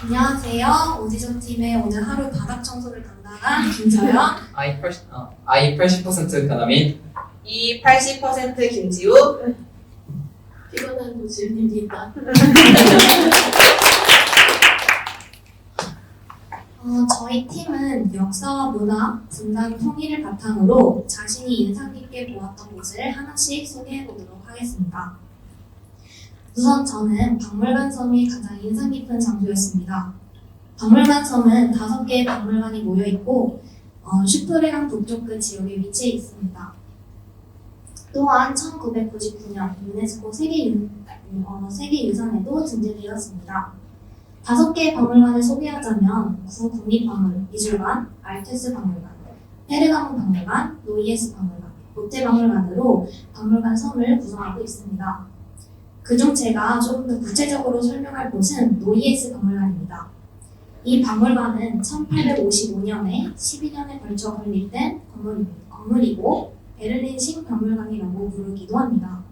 안녕하세요. 오디션 팀의 오늘 하루 바닥 청소를 담당한 김서연. I 80% 변화민. 이 80% 김지우. 피곤한 도지훈입니다. 저희 팀은 역사와 문화, 분단, 통일을 바탕으로 자신이 인상 깊게 보았던 곳을 하나씩 소개해 보도록 하겠습니다. 우선 저는 박물관 섬이 가장 인상 깊은 장소였습니다. 박물관 섬은 5개의 박물관이 모여 있고 슈프레강 북쪽 그 지역에 위치해 있습니다. 또한 1999년 유네스코 세계유산에도 등재되었습니다. 5개의 박물관을 소개하자면 구국립박물미술관, 알테스 박물관, 페르가몬 박물관, 노이에스 박물관, 롯데 박물관으로 박물관 섬을 구성하고 있습니다. 그중 제가 조금 더 구체적으로 설명할 곳은 노이에스 박물관입니다. 이 박물관은 1855년에 12년에 걸쳐 건립된 건물이고 베를린 신박물관이라고 부르기도 합니다.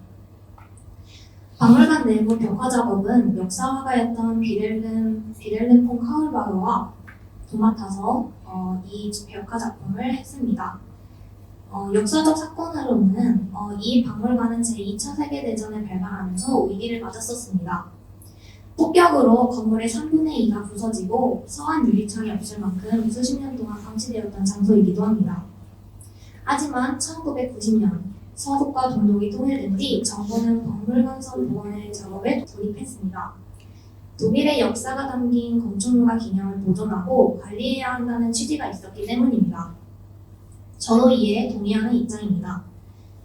박물관 내부 벽화 작업은 역사화가였던 비렐름 폰 카울바흐와 도맡아서 이 벽화 작품을 했습니다. 역사적 사건으로는 이 박물관은 제2차 세계대전을 발발하면서 위기를 맞았었습니다. 폭격으로 건물의 3분의 2가 부서지고 서한 유리창이 없을 만큼 수십 년 동안 방치되었던 장소이기도 합니다. 하지만 1990년 서독과 동독이 통일된 뒤 정부는 박물관선 복원의 작업에 돌입했습니다. 독일의 역사가 담긴 건축물과 기념을 보존하고 관리해야 한다는 취지가 있었기 때문입니다. 저도 이에 동의하는 입장입니다.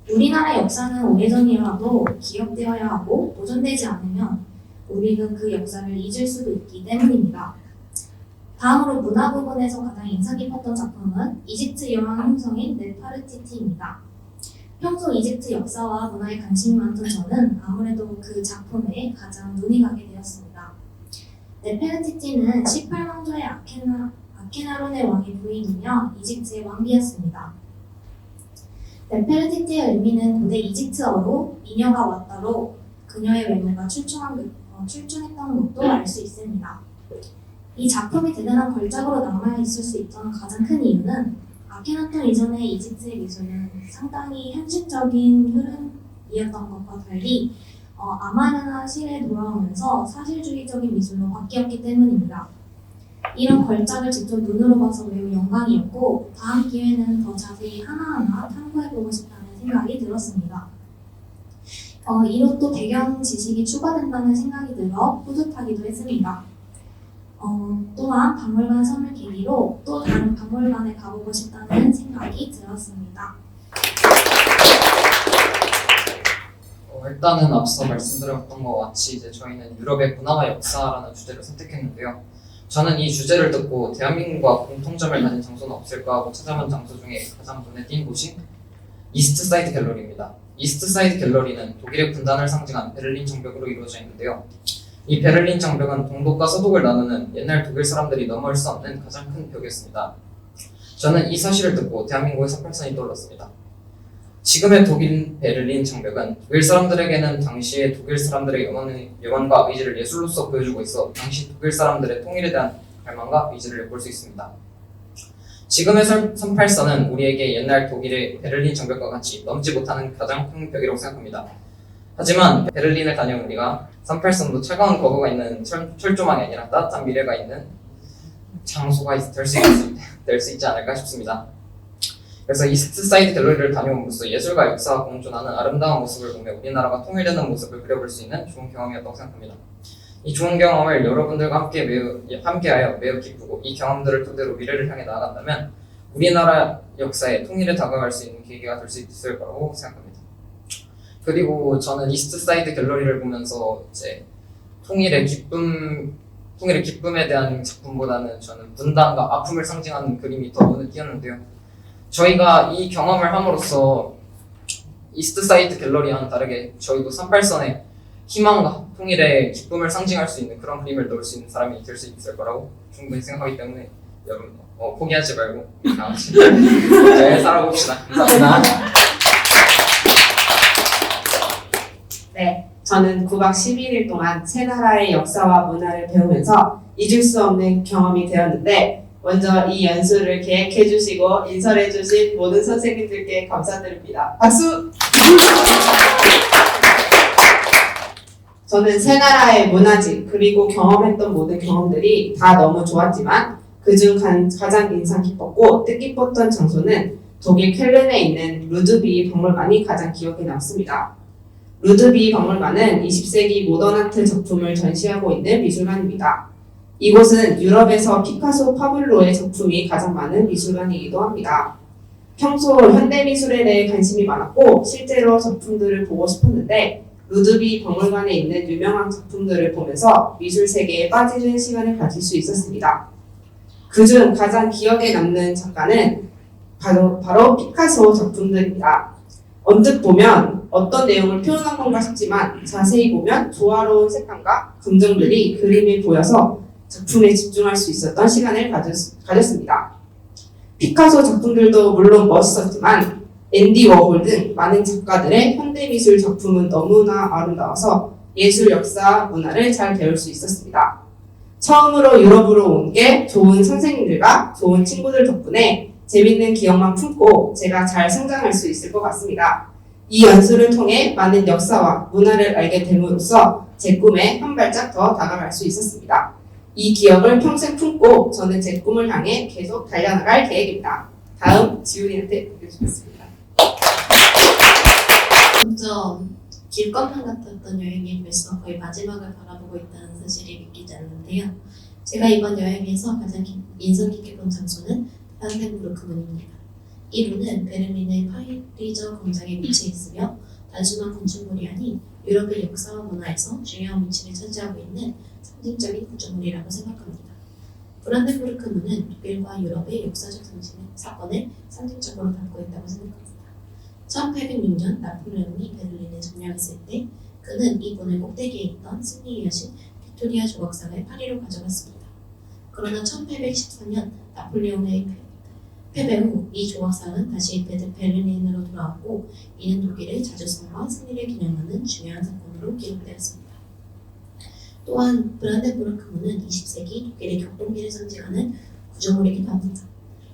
우리나라 역사는 오래전이라도 기억되어야 하고 보존되지 않으면 우리는 그 역사를 잊을 수도 있기 때문입니다. 다음으로 문화 부분에서 가장 인상 깊었던 작품은 이집트 여왕 흉성인 네파르티티입니다. 평소 이집트 역사와 문화에 관심이 많던 저는 아무래도 그 작품에 가장 눈이 가게 되었습니다. 네페르티티는 18왕조의 아케나론의 왕의 부인이며 이집트의 왕비였습니다. 네페르티티의 의미는 고대 이집트어로 미녀가 왔다로 그녀의 외모가 출중했던 것도 알 수 있습니다. 이 작품이 대단한 걸작으로 남아있을 수 있던 가장 큰 이유는 아케나톤 이전의 이집트의 미술은 상당히 현실적인 흐름이었던 것과 달리 아마르나 실에 돌아오면서 사실주의적인 미술로 바뀌었기 때문입니다. 이런 걸작을 직접 눈으로 봐서 매우 영광이었고 다음 기회에는 더 자세히 하나하나 탐구해보고 싶다는 생각이 들었습니다. 이로 또 배경 지식이 추가된다는 생각이 들어 뿌듯하기도 했습니다. 또한 박물관 섬을 계기로 또 다른 박물관에 가보고 싶다는 생각이 들었습니다. 일단은 앞서 말씀드렸던 것과 같이 이제 저희는 유럽의 문화와 역사라는 주제를 선택했는데요. 저는 이 주제를 듣고 대한민국과 공통점을 가진 장소는 없을까 하고 찾아본 장소 중에 가장 눈에 띈 곳이 이스트사이드 갤러리입니다. 이스트사이드 갤러리는 독일의 분단을 상징한 베를린 정벽으로 이루어져 있는데요. 이 베를린 장벽은 동독과 서독을 나누는 옛날 독일 사람들이 넘어올 수 없는 가장 큰 벽이었습니다. 저는 이 사실을 듣고 대한민국의 38선이 떠올랐습니다. 지금의 독일 베를린 장벽은 독일 사람들에게는 당시의 독일 사람들의 염원과 의지를 예술로서 보여주고 있어 당시 독일 사람들의 통일에 대한 갈망과 의지를 엿볼 수 있습니다. 지금의 38선은 우리에게 옛날 독일의 베를린 장벽과 같이 넘지 못하는 가장 큰 벽이라고 생각합니다. 하지만 베를린을 다녀온 우리가 38선도 차가운 거부가 있는 철조망이 아니라 따뜻한 미래가 있는 장소가 될 수 있지 않을까 싶습니다. 그래서 이스트사이드 갤러리를 다녀옴으로써 예술과 역사가 공존하는 아름다운 모습을 보며 우리나라가 통일되는 모습을 그려볼 수 있는 좋은 경험이었다고 생각합니다. 이 좋은 경험을 여러분들과 함께하여 매우 기쁘고 이 경험들을 토대로 미래를 향해 나아간다면 우리나라 역사에 통일에 다가갈 수 있는 계기가 될 수 있을 거라고 생각합니다. 그리고 저는 이스트사이드 갤러리를 보면서 이제 통일의 기쁨에 대한 작품보다는 저는 분단과 아픔을 상징하는 그림이 더 눈에 띄었는데요. 저희가 이 경험을 함으로써 이스트사이드 갤러리와는 다르게 저희도 38선의 희망과 통일의 기쁨을 상징할 수 있는 그런 그림을 넣을 수 있는 사람이 될 수 있을 거라고 충분히 생각하기 때문에 여러분 포기하지 말고 다 같이 잘 살아봅시다. 감사합니다. 네, 저는 9박 11일 동안 세 나라의 역사와 문화를 배우면서 잊을 수 없는 경험이 되었는데 먼저 이 연수를 계획해 주시고 인설해 주신 모든 선생님들께 감사드립니다. 박수! 저는 세 나라의 문화지 그리고 경험했던 모든 경험들이 다 너무 좋았지만 그중 가장 인상 깊었고 뜻깊었던 장소는 독일 켈른에 있는 루드비 박물관이 가장 기억에 남습니다. 루드비 박물관은 20세기 모던 아트 작품을 전시하고 있는 미술관입니다. 이곳은 유럽에서 피카소, 파블로의 작품이 가장 많은 미술관이기도 합니다. 평소 현대미술에 대해 관심이 많았고 실제로 작품들을 보고 싶었는데 루드비 박물관에 있는 유명한 작품들을 보면서 미술 세계에 빠지는 시간을 가질 수 있었습니다. 그중 가장 기억에 남는 작가는 바로 피카소 작품들입니다. 언뜻 보면 어떤 내용을 표현한 건가 싶지만 자세히 보면 조화로운 색감과 감정들이 그림에 보여서 작품에 집중할 수 있었던 시간을 가졌습니다. 피카소 작품들도 물론 멋있었지만 앤디 워홀 등 많은 작가들의 현대미술 작품은 너무나 아름다워서 예술 역사 문화를 잘 배울 수 있었습니다. 처음으로 유럽으로 온 게 좋은 선생님들과 좋은 친구들 덕분에 재밌는 기억만 품고 제가 잘 성장할 수 있을 것 같습니다. 이 연수를 통해 많은 역사와 문화를 알게 됨으로써 제 꿈에 한 발짝 더 다가갈 수 있었습니다. 이 기억을 평생 품고 저는 제 꿈을 향해 계속 달려나갈 계획입니다. 다음 지훈이한테 드리겠습니다. 점점 길것만 같았던 여행이 벌써 거의 마지막을 바라보고 있다는 사실이 믿기지 않는데요. 제가 이번 여행에서 가장 인상 깊게 본 장소는 브란덴부르크 문입니다. 이 문은 베를린의 파이리저 광장에 위치해 있으며 단순한 건축물이 아닌 유럽의 역사와 문화에서 중요한 위치를 차지하고 있는 상징적인 구조물이라고 생각합니다. 브란덴부르크 문은 독일과 유럽의 역사적 사건을 상징적으로 담고 있다고 생각합니다. 1806년 나폴레옹이 베를린을 점령했을 때 그는 이 문의 꼭대기에 있던 승리의 여신 빅토리아 조각상을 파리로 가져갔습니다. 그러나 1814년 나폴레옹의 패배 후 이 조각상은 다시 베를린으로 돌아왔고 이는 독일의 자주성과 승리를 기념하는 중요한 사건으로 기록되었습니다. 또한 브란덴부르크 문은 20세기 독일의 격동기를 상징하는 구조물이기도 합니다.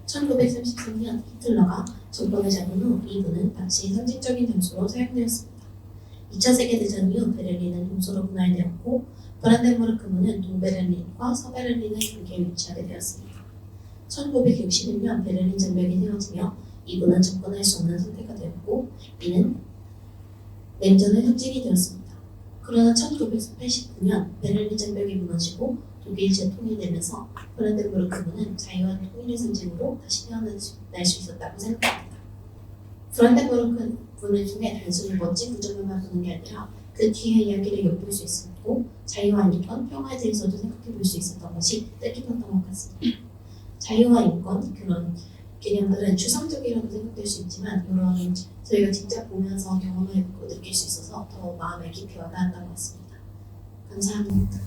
1933년 히틀러가 정권을 잡은 후 이 문은 마치 상징적인 장소로 사용되었습니다. 2차 세계대전 이후 베를린은 동서로 분할되었고 브란덴부르크 문은 동베를린과 서베를린의 경계에 위치하게 되었습니다. 1961년 베를린 장벽이 세워지며 이 문은 접근할 수 없는 상태가 되었고 이는 냉전의 상징이 되었습니다. 그러나 1989년 베를린 장벽이 무너지고 독일 재통이 되면서 브란덴부르크 문은 자유와 통일의 상징으로 다시 태어날 수 있었다고 생각합니다. 브란덴부르크 문 중에 단순히 멋진 구조물만 보는 게 아니라 그 뒤의 이야기를 엿볼 수 있었고 자유와 인권, 평화에 대해서도 생각해 볼 수 있었던 것이 뜻깊었던 것 같습니다. 자유와 인권, 그런 개념들은 추상적이라고 생각될 수 있지만 이런 저희가 직접 보면서 경험하고 느낄 수 있어서 더 마음에 깊이 와닿았던 것 같습니다. 감사합니다.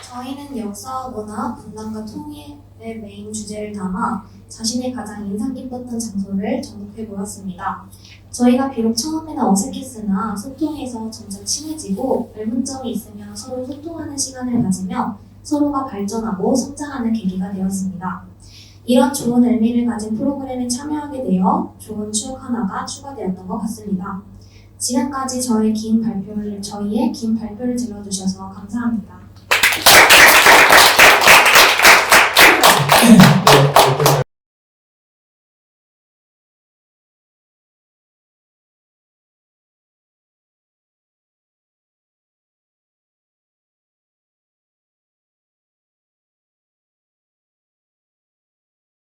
저희는 역사와 문화, 분단과 통일의 메인 주제를 담아 자신의 가장 인상 깊었던 장소를 정독해 보았습니다. 저희가 비록 처음에는 어색했으나 소통에서 점점 친해지고 의문점이 있으면 서로 소통하는 시간을 가지며 서로가 발전하고 성장하는 계기가 되었습니다. 이런 좋은 의미를 가진 프로그램에 참여하게 되어 좋은 추억 하나가 추가되었던 것 같습니다. 지금까지 저희의 긴 발표를 들어주셔서 감사합니다.